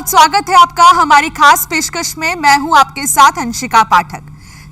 बहुत स्वागत है आपका हमारी खास पेशकश में। मैं हूं आपके साथ अंशिका पाठक।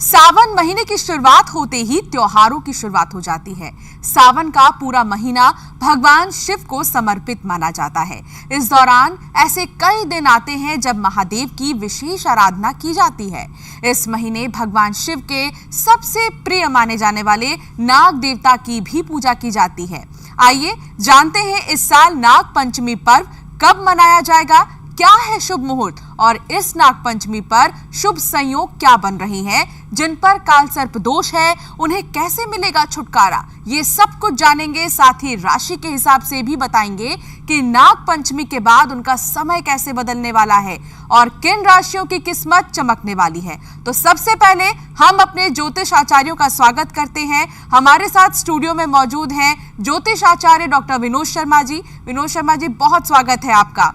सावन महीने की शुरुआत होते ही त्योहारों की शुरुआत हो जाती है। सावन का पूरा महीना भगवान शिव को समर्पित माना जाता है। इस दौरान ऐसे कई दिन आते हैं जब महादेव की विशेष आराधना की जाती है। इस महीने भगवान शिव के सबसे प्रिय माने जाने वाले नाग देवता की भी पूजा की जाती है। आइए जानते हैं इस साल नाग पंचमी पर्व कब मनाया जाएगा, क्या है शुभ मुहूर्त और इस नाग पंचमी पर शुभ संयोग क्या बन रही हैं, जिन पर काल सर्प दोष है उन्हें कैसे मिलेगा छुटकारा, ये सब कुछ जानेंगे। साथ ही राशि के हिसाब से भी बताएंगे कि नाग पंचमी के बाद उनका समय कैसे बदलने वाला है और किन राशियों की किस्मत चमकने वाली है। तो सबसे पहले हम अपने ज्योतिष आचार्यों का स्वागत करते हैं। हमारे साथ स्टूडियो में मौजूद हैं ज्योतिष आचार्य डॉक्टर विनोद शर्मा जी। विनोद शर्मा जी, बहुत स्वागत है आपका।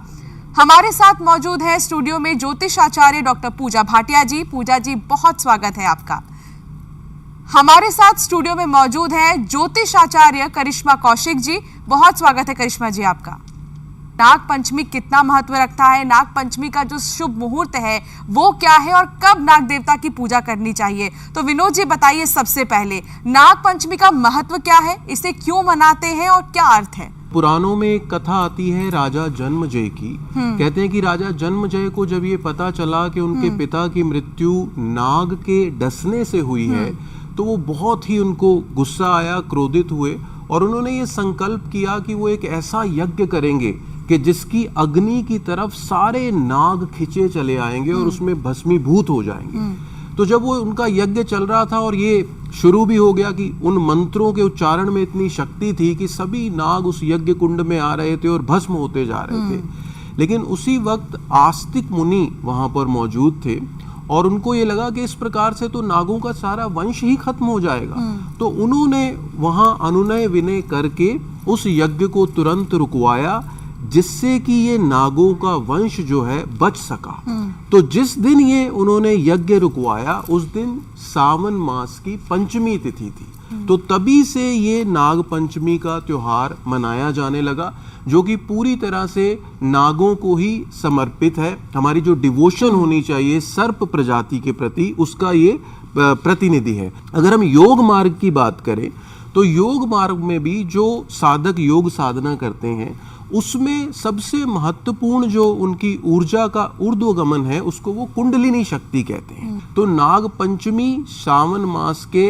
हमारे साथ मौजूद है स्टूडियो में ज्योतिष आचार्य डॉक्टर पूजा भाटिया जी। पूजा जी, बहुत स्वागत है आपका। हमारे साथ स्टूडियो में मौजूद है ज्योतिष आचार्य करिश्मा कौशिक जी। बहुत स्वागत है करिश्मा जी आपका। नाग पंचमी कितना महत्व रखता है, नाग पंचमी का जो शुभ मुहूर्त है वो क्या है और कब नाग देवता की पूजा करनी चाहिए, तो विनोद जी बताइए सबसे पहले नाग पंचमी का महत्व क्या है, इसे क्यों मनाते हैं और क्या अर्थ है। पुराणों में एक कथा आती है राजा जन्मजय की। कहते हैं कि राजा जन्मजय को जब ये पता चला कि उनके पिता की मृत्यु नाग के डसने से हुई है तो वो बहुत ही उनको गुस्सा आया, क्रोधित हुए और उन्होंने ये संकल्प किया कि वो एक ऐसा यज्ञ करेंगे कि जिसकी अग्नि की तरफ सारे नाग खिंचे चले आएंगे और उसमें भस्मीभूत हो जाएंगे। तो जब वो उनका यज्ञ चल रहा था और ये शुरू भी हो गया कि उन मंत्रों के उच्चारण में इतनी शक्ति थी कि सभी नाग उस यज्ञ कुंड में आ रहे थे और भस्म होते जा रहे थे। लेकिन उसी वक्त आस्तिक मुनि वहां पर मौजूद थे और उनको ये लगा कि इस प्रकार से तो नागों का सारा वंश ही खत्म हो जाएगा। तो उन्होंने वहां अनुनय विनय करके उस यज्ञ को तुरंत रुकवाया जिससे कि ये नागों का वंश जो है बच सका। तो जिस दिन ये उन्होंने यज्ञ रुकवाया उस दिन सावन मास की पंचमी तिथि थी। तो तभी से ये नाग पंचमी का त्योहार मनाया जाने लगा, जो कि पूरी तरह से नागों को ही समर्पित है। हमारी जो डिवोशन होनी चाहिए सर्प प्रजाति के प्रति, उसका ये प्रतिनिधि है। अगर हम योग मार्ग की बात करें तो योग मार्ग में भी जो साधक योग साधना करते हैं उसमें सबसे महत्वपूर्ण जो उनकी ऊर्जा का ऊर्ध्वगमन है उसको वो कुंडलिनी शक्ति कहते हैं। तो नाग पंचमी सावन मास के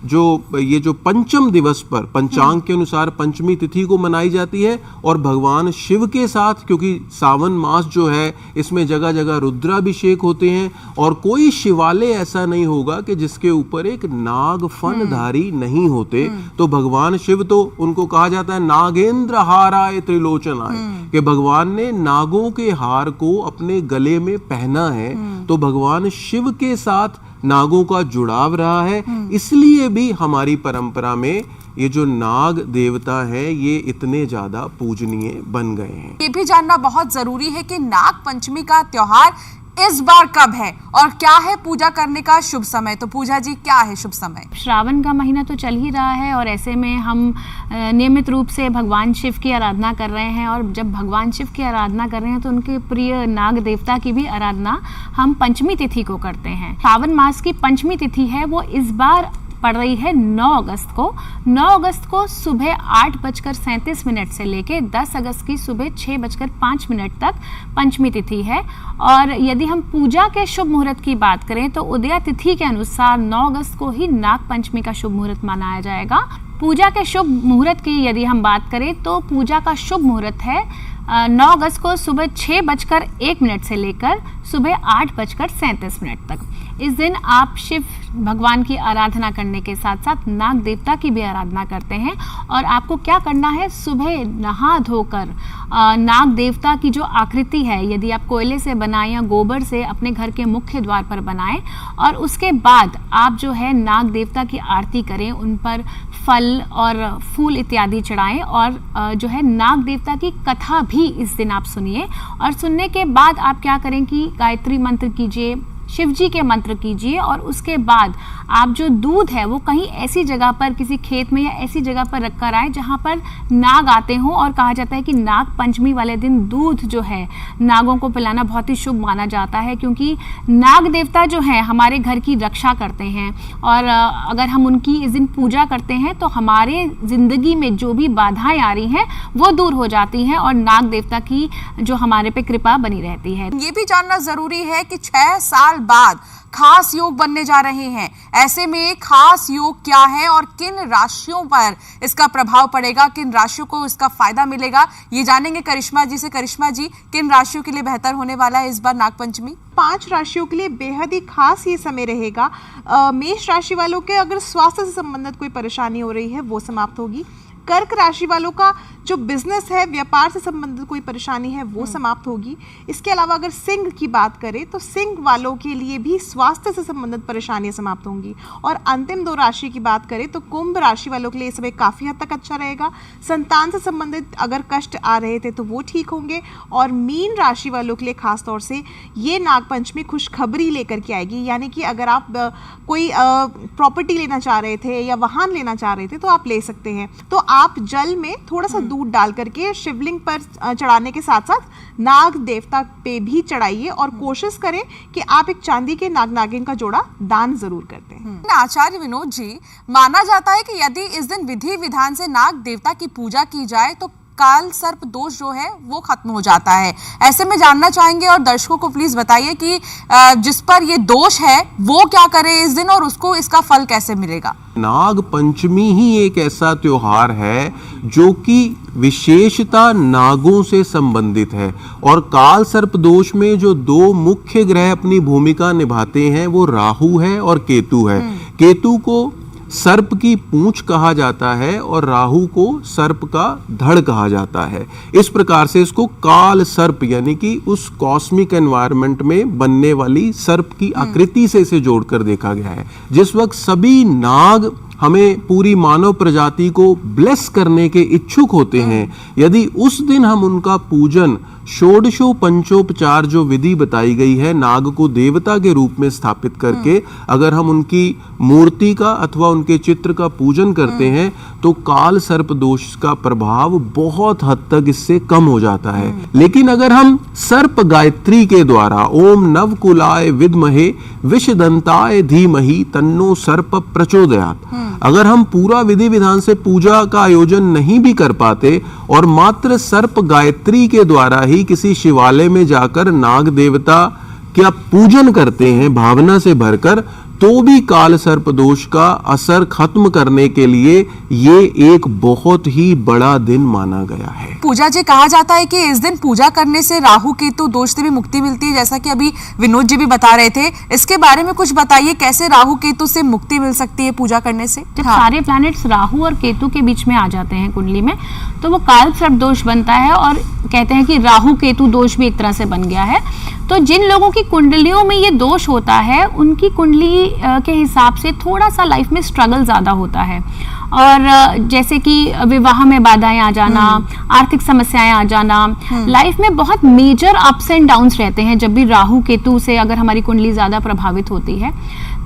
ये जो पंचम दिवस पर पंचांग के अनुसार पंचमी तिथि को मनाई जाती है और भगवान शिव के साथ, क्योंकि सावन मास जो है इसमें जगह जगह रुद्राभिषेक होते हैं और कोई शिवालय ऐसा नहीं होगा कि जिसके ऊपर एक नाग फणधारी नहीं होते। तो भगवान शिव तो उनको कहा जाता है नागेंद्र हाराय त्रिलोचनाय, कि भगवान ने नागों के हार को अपने गले में पहना है। तो भगवान शिव के साथ नागों का जुड़ाव रहा है, इसलिए भी हमारी परंपरा में ये जो नाग देवता है ये इतने ज्यादा पूजनीय बन गए हैं। ये भी जानना बहुत जरूरी है कि नाग पंचमी का त्योहार इस बार कब है और क्या है पूजा करने का शुभ समय। तो पूजा जी, क्या है शुभ समय। श्रावण का महीना तो चल ही रहा है और ऐसे में हम नियमित रूप से भगवान शिव की आराधना कर रहे हैं और जब भगवान शिव की आराधना कर रहे हैं तो उनके प्रिय नाग देवता की भी आराधना हम पंचमी तिथि को करते हैं। सावन मास की पंचमी तिथि है वो इस बार पड़ रही है 9 अगस्त को। 9 अगस्त को सुबह 8:37 से लेके 10 अगस्त की सुबह 6:05 तक पंचमी तिथि है। और यदि हम पूजा के शुभ मुहूर्त की बात करें तो उदया तिथि के अनुसार 9 अगस्त को ही नाग पंचमी का शुभ मुहूर्त मनाया जाएगा। पूजा के शुभ मुहूर्त की यदि हम बात करें तो पूजा का शुभ मुहूर्त है 9 अगस्त को सुबह 6:01 से लेकर सुबह 8:37 तक। इस दिन आप शिव भगवान की आराधना करने के साथ साथ नाग देवता की भी आराधना करते हैं और आपको क्या करना है, सुबह नहा धोकर नाग देवता की जो आकृति है यदि आप कोयले से बनाएं या गोबर से अपने घर के मुख्य द्वार पर बनाएं और उसके बाद आप जो है नाग देवता की आरती करें, उन पर फल और फूल इत्यादि चढ़ाएं और जो है नाग देवता की कथा भी इस दिन आप सुनिए। और सुनने के बाद आप क्या करें कि गायत्री मंत्र कीजिए, शिव जी के मंत्र कीजिए और उसके बाद आप जो दूध है वो कहीं ऐसी जगह पर, किसी खेत में या ऐसी जगह पर रख कर आए जहाँ पर नाग आते हों। और कहा जाता है कि नाग पंचमी वाले दिन दूध जो है नागों को पिलाना बहुत ही शुभ माना जाता है, क्योंकि नाग देवता जो है हमारे घर की रक्षा करते हैं और अगर हम उनकी इस दिन पूजा करते हैं तो हमारे ज़िंदगी में जो भी बाधाएं आ रही हैं वो दूर हो जाती हैं और नाग देवता की जो हमारे पे कृपा बनी रहती है। ये भी जानना जरूरी है कि 6 साल बाद खास योग बनने जा रहे हैं। ऐसे में खास योग क्या है और किन राशियों पर इसका प्रभाव पड़ेगा, किन राशियों को इसका फायदा मिलेगा, ये जानेंगे करिश्मा जी से। करिश्मा जी, किन राशियों के लिए बेहतर होने वाला है इस बार नागपंचमी? 5 राशियों के लिए बेहद ही खास ये समय रहेगा। मेष राशि वालों के अगर स्वास्थ्य से संबंधित कोई परेशानी हो रही है वो समाप्त होगी। कर्क राशि वालों का जो बिजनेस है, व्यापार से संबंधित कोई परेशानी है वो समाप्त होगी। इसके अलावा अगर सिंह की बात करें तो सिंह वालों के लिए भी स्वास्थ्य से संबंधित परेशानियां समाप्त होंगी। और अंतिम 2 राशि की बात करें तो कुंभ राशि वालों के लिए समय काफ़ी हद तक अच्छा रहेगा। संतान से संबंधित अगर कष्ट आ रहे थे तो वो ठीक होंगे। और मीन राशि वालों के लिए खास तौर से ये नागपंचमी खुशखबरी लेकर के आएगी, यानी कि अगर आप कोई प्रॉपर्टी लेना चाह रहे थे या वाहन लेना चाह रहे थे तो आप ले सकते हैं। तो आप जल में थोड़ा सा दूध डाल करके शिवलिंग पर चढ़ाने के साथ साथ नाग देवता पे भी चढ़ाइए और कोशिश करें कि आप एक चांदी के नाग नागिन का जोड़ा दान जरूर करते हैं। आचार्य विनोद जी, माना जाता है कि यदि इस दिन विधि विधान से नाग देवता की पूजा की जाए तो काल सर्प दोष जो है वो खत्म हो जाता है। ऐसे में जानना चाहेंगे और दर्शकों को प्लीज बताइए कि जिस पर ये दोष है वो क्या करे इस दिन और उसको इसका फल कैसे मिलेगा? नाग पंचमी ही एक ऐसा त्योहार है जो कि विशेषता नागों से संबंधित है और काल सर्प दोष में जो 2 मुख्य ग्रह अपनी भूमिका निभाते हैं वो राहु है और केतु है। केतु को सर्प की पूंछ कहा जाता है और राहु को सर्प का धड़ कहा जाता है। इस प्रकार से इसको काल सर्प यानी कि उस कॉस्मिक एनवायरनमेंट में बनने वाली सर्प की आकृति से इसे जोड़कर देखा गया है। जिस वक्त सभी नाग हमें पूरी मानव प्रजाति को ब्लेस करने के इच्छुक होते हैं, यदि उस दिन हम उनका पूजन षोडशो पंचोपचार जो विधि बताई गई है नाग को देवता के रूप में स्थापित करके अगर हम उनकी मूर्ति का अथवा उनके चित्र का पूजन करते हैं तो काल सर्प दोष का प्रभाव बहुत हद तक इससे कम हो जाता है। लेकिन अगर हम सर्प गायत्री के द्वारा ओम नवकुलाय विद्महे विषदंताय धीमहि तन्नो सर्प प्रचोदयात्, अगर हम पूरा विधि विधान से पूजा का आयोजन नहीं भी कर पाते और मात्र सर्प गायत्री के द्वारा ही किसी शिवालय में जाकर नाग देवता का पूजन करते हैं भावना से भरकर, तो भी काल सर्प दोष का असर खत्म करने के लिए ये एक बहुत ही बड़ा दिन माना गया है। पूजा जी, कहा जाता है कि इस दिन पूजा करने से राहु केतु दोष से भी मुक्ति मिलती है, जैसा कि अभी विनोद जी भी बता रहे थे। इसके बारे में कुछ बताइए, कैसे राहु केतु से मुक्ति मिल सकती है पूजा करने से? जब सारे प्लैनेट्स राहु और केतु के बीच में आ जाते हैं कुंडली में तो वो काल सर्प दोष बनता है और कहते हैं कि राहु केतु दोष भी एक तरह से बन गया है। तो जिन लोगों की कुंडलियों में ये दोष होता है उनकी कुंडली के हिसाब से थोड़ा सा लाइफ में स्ट्रगल ज़्यादा होता है और जैसे कि विवाह में बाधाएं आ जाना, आर्थिक समस्याएं आ जाना, लाइफ में बहुत मेजर अप्स एंड डाउन्स रहते हैं जब भी राहु केतु से अगर हमारी कुंडली ज़्यादा प्रभावित होती है।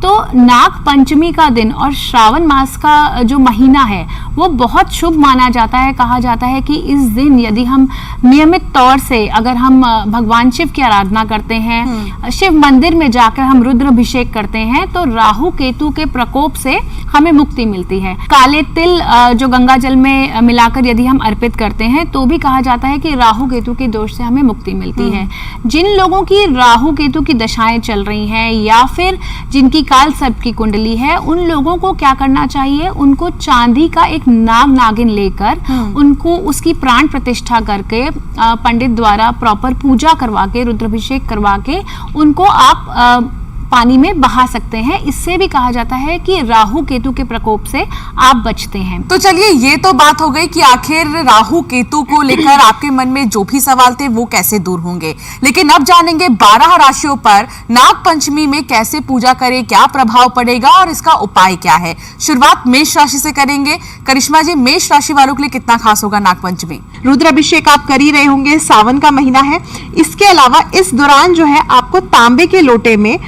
तो नाग पंचमी का दिन और श्रावण मास का जो महीना है वो बहुत शुभ माना जाता है। कहा जाता है कि इस दिन यदि हम नियमित तौर से अगर हम भगवान शिव की आराधना करते हैं, शिव मंदिर में जाकर हम रुद्राभिषेक करते हैं तो राहु केतु के प्रकोप से हमें मुक्ति मिलती है। काले तिल जो गंगा जल में मिलाकर यदि हम अर्पित करते हैं तो भी कहा जाता है कि राहु केतु के दोष से हमें मुक्ति मिलती है। जिन लोगों की राहु केतु की दशाएं चल रही हैं या फिर जिनकी काल सर्प की कुंडली है, उन लोगों को क्या करना चाहिए, उनको चांदी का एक नाग नागिन लेकर उनको उसकी प्राण प्रतिष्ठा करके पंडित द्वारा प्रॉपर पूजा करवा के रुद्राभिषेक करवा के उनको आप पानी में बहा सकते हैं। इससे भी कहा जाता है कि राहु केतु के प्रकोप से आप बचते हैं। तो चलिए, ये तो बात हो गई कि आखिर राहु केतु को लेकर आपके मन में जो भी सवाल थे वो कैसे दूर होंगे। लेकिन अब जानेंगे 12 राशियों पर नाग पंचमी में कैसे पूजा करें, क्या प्रभाव पड़ेगा और इसका उपाय क्या है। शुरुआत मेष राशि से करेंगे। करिश्मा जी, मेष राशि वालों के लिए कितना खास होगा नाग पंचमी? रुद्राभिषेक आप कर ही रहे होंगे, सावन का महीना है। इसके अलावा इस दौरान जो है आपको तांबे के लोटे में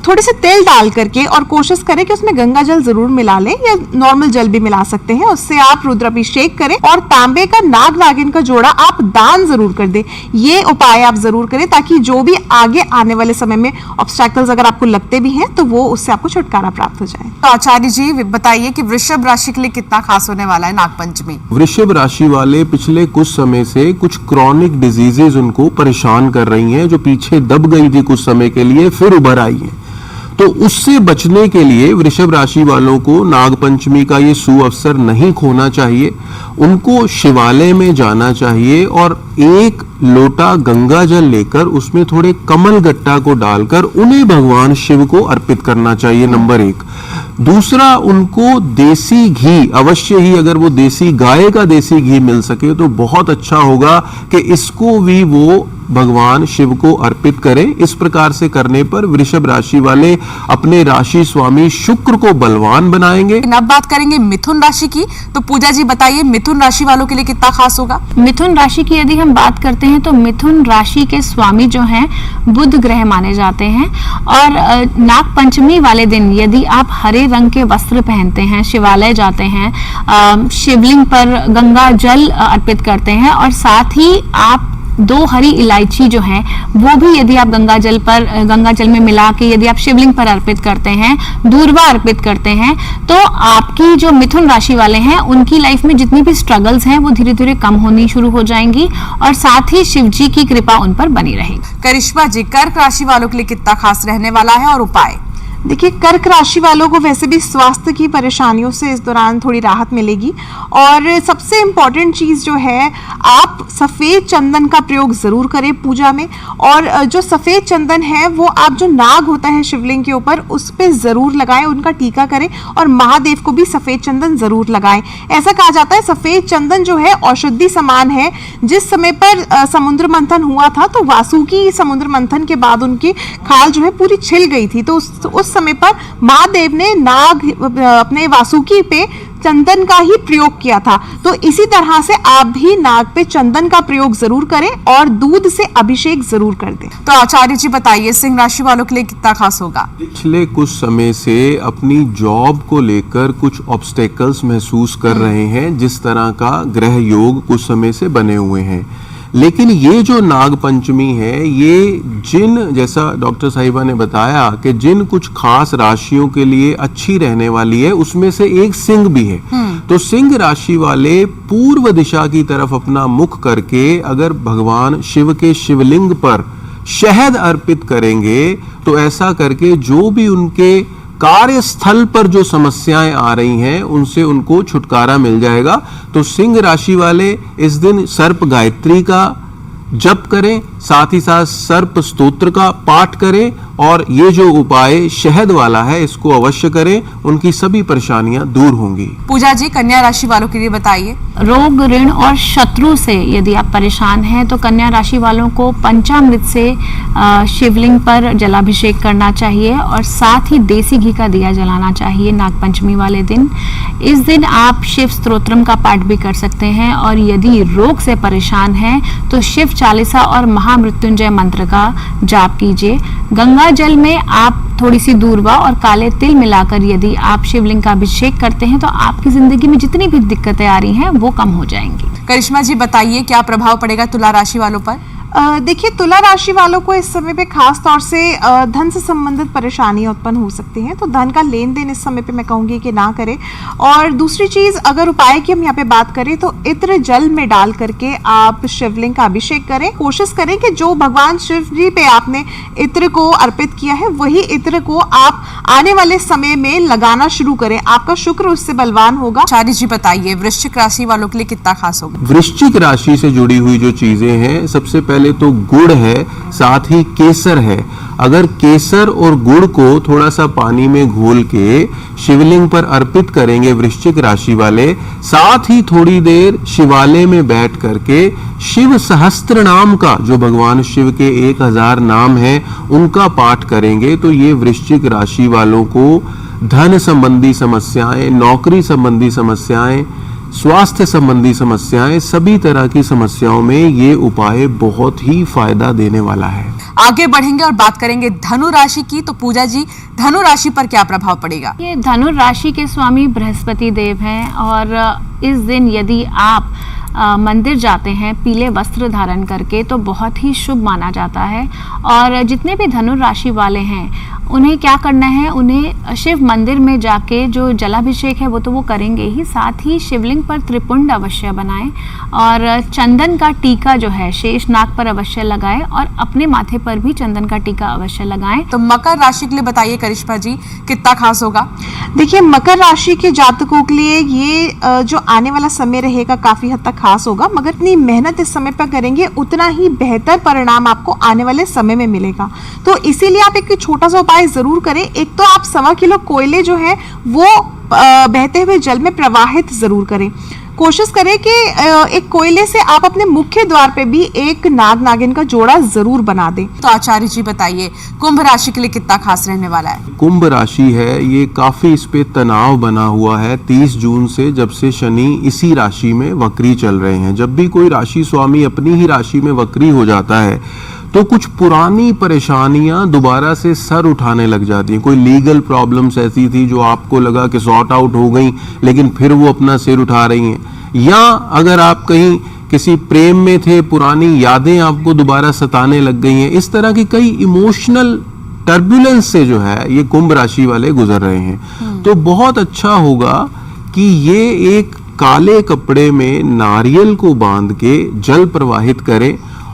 थोड़े से तेल डाल करके और कोशिश करें कि उसमें गंगा जल जरूर मिला लें या नॉर्मल जल भी मिला सकते हैं। उससे आप रुद्राभिषेक करें और तांबे का नाग नागिन का जोड़ा आप दान जरूर कर दें। ये उपाय आप जरूर करें ताकि जो भी आगे आने वाले समय में ऑब्स्टैकल्स अगर आपको लगते भी हैं तो वो उससे आपको छुटकारा प्राप्त हो जाए। तो आचार्य जी बताइए कि वृषभ राशि के लिए कितना खास होने वाला है नागपंचमी? वृषभ राशि वाले पिछले कुछ समय से कुछ क्रॉनिक डिजीजेज उनको परेशान कर रही हैं, जो पीछे दब गई थी कुछ समय के लिए फिर उभर आई हैं। तो उससे बचने के लिए वृषभ राशि वालों को नागपंचमी का ये सुअवसर नहीं खोना चाहिए। उनको शिवालय में जाना चाहिए और एक लोटा गंगा जल लेकर उसमें थोड़े कमल गट्टा को डालकर उन्हें भगवान शिव को अर्पित करना चाहिए, नंबर 1। दूसरा, उनको देसी घी अवश्य ही, अगर वो देसी गाय का देसी घी मिल सके तो बहुत अच्छा होगा कि इसको भी वो भगवान शिव को अर्पित करें। इस प्रकार से करने पर वृषभ राशि वाले अपने राशि स्वामी शुक्र को बलवान बनाएंगे। अब बात करेंगे मिथुन राशि की। तो पूजा जी बताइए मिथुन राशि वालों के लिए कितना खास होगा? मिथुन राशि की यदि हम बात करते हैं तो मिथुन राशि के स्वामी जो हैं बुध ग्रह माने जाते हैं। और नाग पंचमी वाले दिन यदि आप हरे रंग के वस्त्र पहनते हैं, शिवालय जाते हैं, शिवलिंग पर गंगा जल अर्पित करते हैं और साथ ही आप 2 हरी इलायची जो है वो भी यदि आप गंगा जल में मिला के यदि आप शिवलिंग पर अर्पित करते हैं, दूर्वा अर्पित करते हैं, तो आपकी जो मिथुन राशि वाले हैं उनकी लाइफ में जितनी भी स्ट्रगल्स हैं वो धीरे धीरे कम होनी शुरू हो जाएंगी और साथ ही शिव जी की कृपा उन पर बनी रहेगी। करिश्मा जी कर्क राशि वालों के लिए कितना खास रहने वाला है और उपाय? देखिए, कर्क राशि वालों को वैसे भी स्वास्थ्य की परेशानियों से इस दौरान थोड़ी राहत मिलेगी और सबसे इम्पॉर्टेंट चीज़ जो है, आप सफ़ेद चंदन का प्रयोग ज़रूर करें पूजा में। और जो सफ़ेद चंदन है वो आप जो नाग होता है शिवलिंग के ऊपर उस पर ज़रूर लगाएं, उनका टीका करें और महादेव को भी सफ़ेद चंदन ज़रूर लगाएं। ऐसा कहा जाता है सफ़ेद चंदन जो है औषधि समान है। जिस समय पर समुद्र मंथन हुआ था तो वासुकी समुद्र मंथन के बाद उनकी खाल जो है पूरी छिल गई थी, तो उस समय पर महादेव ने नाग अपने वासुकी पे चंदन का ही प्रयोग किया था। तो इसी तरह से आप भी नाग पे चंदन का प्रयोग जरूर करें और दूध से अभिषेक जरूर कर दें। तो आचार्य जी बताइए सिंह राशि वालों के लिए कितना खास होगा? पिछले कुछ समय से अपनी जॉब को लेकर कुछ ऑब्स्टेकल्स महसूस कर रहे हैं, जिस तरह का ग्रह योग कुछ समय से बने हुए हैं। लेकिन ये जो नाग पंचमी है, ये जिन, जैसा डॉक्टर साहिबा ने बताया कि जिन कुछ खास राशियों के लिए अच्छी रहने वाली है, उसमें से एक सिंह भी है। तो सिंह राशि वाले पूर्व दिशा की तरफ अपना मुख करके अगर भगवान शिव के शिवलिंग पर शहद अर्पित करेंगे तो ऐसा करके जो भी उनके कार्यस्थल पर जो समस्याएं आ रही हैं उनसे उनको छुटकारा मिल जाएगा। तो सिंह राशि वाले इस दिन सर्प गायत्री का जप करें, साथ ही साथ सर्प स्तोत्र का पाठ करें और ये जो उपाय शहद वाला है इसको अवश्य करें, उनकी सभी परेशानियां दूर होंगी। पूजा जी कन्या राशि वालों के लिए बताइए। रोग, ऋण और शत्रु से यदि आप परेशान हैं तो कन्या राशि वालों को पंचामृत से शिवलिंग पर जलाभिषेक करना चाहिए और साथ ही देसी घी का दिया जलाना चाहिए नागपंचमी वाले दिन। इस दिन आप शिव स्तोत्रम का पाठ भी कर सकते हैं और यदि रोग से परेशान हैं तो शिव चालीसा और महामृत्युंजय मंत्र का जाप कीजिए। गंगा जल में आप थोड़ी सी दूर्वा और काले तिल मिलाकर यदि आप शिवलिंग का अभिषेक करते हैं तो आपकी जिंदगी में जितनी भी दिक्कतें आ रही हैं वो कम हो जाएंगी। करिश्मा जी बताइए क्या प्रभाव पड़ेगा तुला राशि वालों पर? देखिए, तुला राशि वालों को इस समय पे खास तौर से धन से संबंधित परेशानियां उत्पन्न हो सकती हैं, तो धन का लेन देन इस समय पे मैं कहूँगी कि ना करें। और दूसरी चीज़, अगर उपाय की हम यहाँ पे बात करें तो इत्र जल में डाल करके आप शिवलिंग का अभिषेक करें। कोशिश करें कि जो भगवान शिव जी पे आपने इत्र को अर्पित किया है वही इत्र को आप आने वाले समय में लगाना शुरू करें, आपका शुक्र उससे बलवान होगा। आचार्य जी बताइए वृश्चिक राशि वालों के लिए कितना खास होगा? वृश्चिक राशि से जुड़ी हुई जो चीजें हैं, सबसे पहले तो गुड़ है, साथ ही केसर है। अगर केसर और गुड़ को थोड़ा सा पानी में घोल के शिवलिंग पर अर्पित करेंगे वृश्चिक राशि वाले, साथ ही थोड़ी देर शिवालय में बैठ करके शिव सहस्त्र नाम का, जो भगवान शिव के 1000 नाम हैं, उनका पाठ करेंगे तो ये वृश्चिक राशि वालों को धन संबंधी समस्याएं, नौकरी संबंधी समस्याएं, स्वास्थ्य संबंधी समस्याएं, सभी तरह की समस्याओं में ये उपाय बहुत ही फायदा देने वाला है। आगे बढ़ेंगे और बात करेंगे धनु राशि की। तो पूजा जी, धनु राशि पर क्या प्रभाव पड़ेगा? ये धनु राशि के स्वामी बृहस्पति देव हैं और इस दिन यदि आप मंदिर जाते हैं पीले वस्त्र धारण करके तो बहुत ही शुभ माना जाता है। और जितने भी धनु राशि वाले हैं उन्हें क्या करना है, उन्हें शिव मंदिर में जाके जो जलाभिषेक है वो तो वो करेंगे ही, साथ ही शिवलिंग पर त्रिपुंड अवश्य बनाएं और चंदन का टीका जो है शेष नाग पर अवश्य लगाएं और अपने माथे पर भी चंदन का टीका अवश्य लगाएं। तो मकर राशि के लिए बताइए करिश्मा जी, कितना खास होगा? देखिए, मकर राशि के जातकों के लिए ये जो आने वाला समय रहेगा काफी हद तक खास होगा, मगर इतनी मेहनत इस समय पर करेंगे उतना ही बेहतर परिणाम आपको आने वाले समय में मिलेगा। तो इसीलिए आप एक छोटा सा उपाय जरूर करें। एक तो आप 1.25 किलो कोयले जो है वो बहते हुए जल में प्रवाहित जरूर करें। कोशिश करें कि एक कोयले से आप अपने मुख्य द्वार पे भी एक नाग नागिन का जोड़ा जरूर बना दें। तो आचार्य जी बताइए, कुंभ राशि के लिए कितना खास रहने वाला है? कुंभ राशि है, ये काफी इस पे तनाव बना हुआ है 30 जून से, जब से शनि इसी राशि में वक्री चल रहे हैं। जब भी कोई राशि स्वामी अपनी ही राशि में वक्री हो जाता है तो कुछ पुरानी परेशानियां दोबारा से सर उठाने लग जाती हैं। कोई लीगल प्रॉब्लम्स ऐसी थी जो आपको लगा कि सॉर्ट आउट हो गई, लेकिन फिर वो अपना सिर उठा रही हैं। या अगर आप कहीं किसी प्रेम में थे, पुरानी यादें आपको दोबारा सताने लग गई हैं। इस तरह की कई इमोशनल टर्बुलेंस से जो है ये कुंभ राशि वाले गुजर रहे हैं। तो बहुत अच्छा होगा कि ये एक काले कपड़े में नारियल को बांध के जल प्रवाहित करें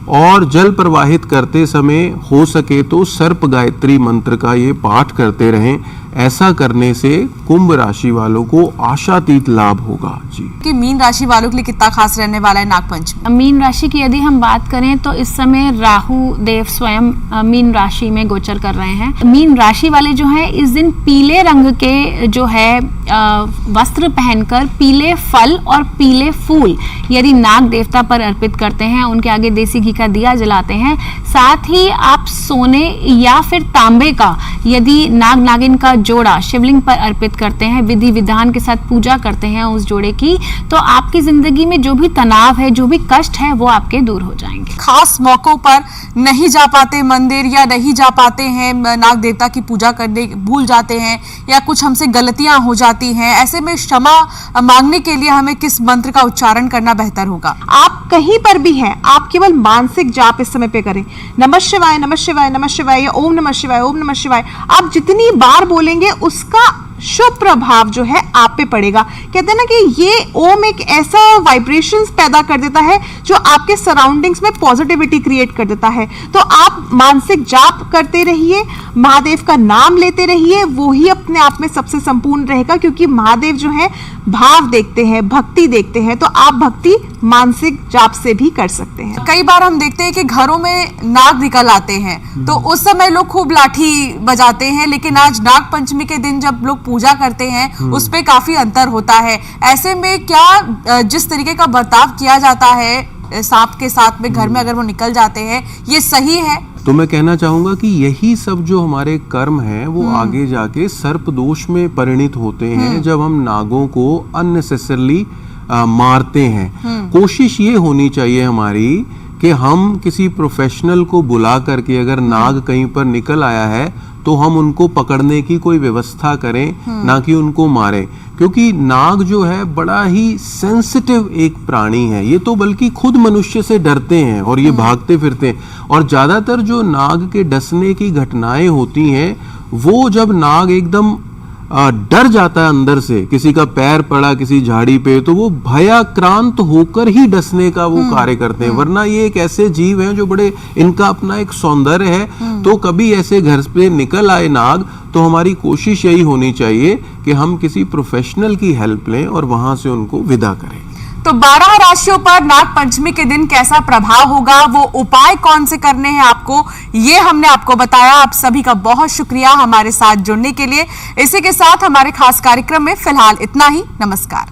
और जल प्रवाहित करते समय हो सके तो सर्प गायत्री मंत्र का ये पाठ करते रहें। ऐसा करने से कुंभ राशि वालों को आशातीत लाभ होगा। जी, कि मीन राशि वालों के लिए कितना खास रहने वाला है नागपंचमी? मीन राशि की यदि हम बात करें तो इस समय राहु देव स्वयं मीन राशि में गोचर कर रहे हैं। मीन राशि वाले जो हैं इस दिन पीले रंग के जो है वस्त्र पहनकर पीले फल और पीले फूल यदि नाग देवता पर अर्पित करते हैं, उनके आगे देसी घी का दिया जलाते हैं, साथ ही आप सोने या फिर तांबे का यदि नाग नागिन का जोड़ा शिवलिंग पर अर्पित करते हैं, विधि विधान के साथ पूजा करते हैं उस जोड़े की, तो आपकी जिंदगी में जो भी तनाव है, जो भी कष्ट है, वो आपके दूर हो जाएंगे। खास मौकों पर नहीं जा पाते मंदिर या नहीं जा पाते हैं नाग देवता की पूजा करने, भूल जाते हैं या कुछ हमसे गलतियां हो जाती हैं, ऐसे में क्षमा मांगने के लिए हमें किस मंत्र का उच्चारण करना बेहतर होगा? आप कहीं पर भी हैं, आप केवल मानसिक जाप इस समय पे करें। नमः शिवाय, नमः शिवाय, नमः शिवाय, या ओम नमः शिवाय, ओम नमः शिवाय। आप जितनी बार बोलेंगे उसका शुभ प्रभाव जो है आप पे पड़ेगा। कहते हैं ना कि ये ओम एक ऐसा वाइब्रेशंस पैदा कर देता है जो आपके सराउंडिंग्स में पॉजिटिविटी क्रिएट कर देता है। तो आप मानसिक जाप करते रहिए, महादेव का नाम लेते रहिए, वो ही अपने आप में सबसे संपूर्ण रहेगा, क्योंकि महादेव जो है भाव देखते हैं, भक्ति देखते हैं। तो आप भक्ति मानसिक जाप से भी कर सकते हैं। कई बार हम देखते हैं कि घरों में नाग निकल आते हैं तो उस समय लोग खूब लाठी बजाते हैं, लेकिन आज नाग पंचमी के दिन जब लोग पूजा करते हैं उस पे काफी अंतर होता है। ऐसे में क्या जिस तरीके का बर्ताव किया जाता है सांप के साथ में घर में अगर वो निकल जाते हैं, ये सही है? तो मैं कहना चाहूंगा कि यही सब जो हमारे कर्म हैं वो आगे जाके सर्प दोष में परिणित होते हैं जब हम नागों को अननेसेसरली मारते हैं। कोशिश ये होनी चाहिए हमारी कि हम किसी प्रोफेशनल को बुला करके अगर नाग कहीं पर निकल आया है तो हम उनको पकड़ने की कोई व्यवस्था करें, ना कि उनको मारें, क्योंकि नाग जो है बड़ा ही सेंसिटिव एक प्राणी है। ये तो बल्कि खुद मनुष्य से डरते हैं और ये भागते फिरते हैं। और ज्यादातर जो नाग के डसने की घटनाएं होती हैं वो जब नाग एकदम डर जाता है अंदर से, किसी का पैर पड़ा किसी झाड़ी पे तो वो भयाक्रांत होकर ही डसने का वो कार्य करते हैं। वरना ये एक ऐसे जीव हैं जो बड़े, इनका अपना एक सौंदर्य है। तो कभी ऐसे घर पे निकल आए नाग तो हमारी कोशिश यही होनी चाहिए कि हम किसी प्रोफेशनल की हेल्प लें और वहां से उनको विदा करें। तो 12 राशियों पर नाग पंचमी के दिन कैसा प्रभाव होगा, वो उपाय कौन से करने हैं आपको, ये हमने आपको बताया। आप सभी का बहुत शुक्रिया हमारे साथ जुड़ने के लिए। इसी के साथ हमारे खास कार्यक्रम में फिलहाल इतना ही। नमस्कार।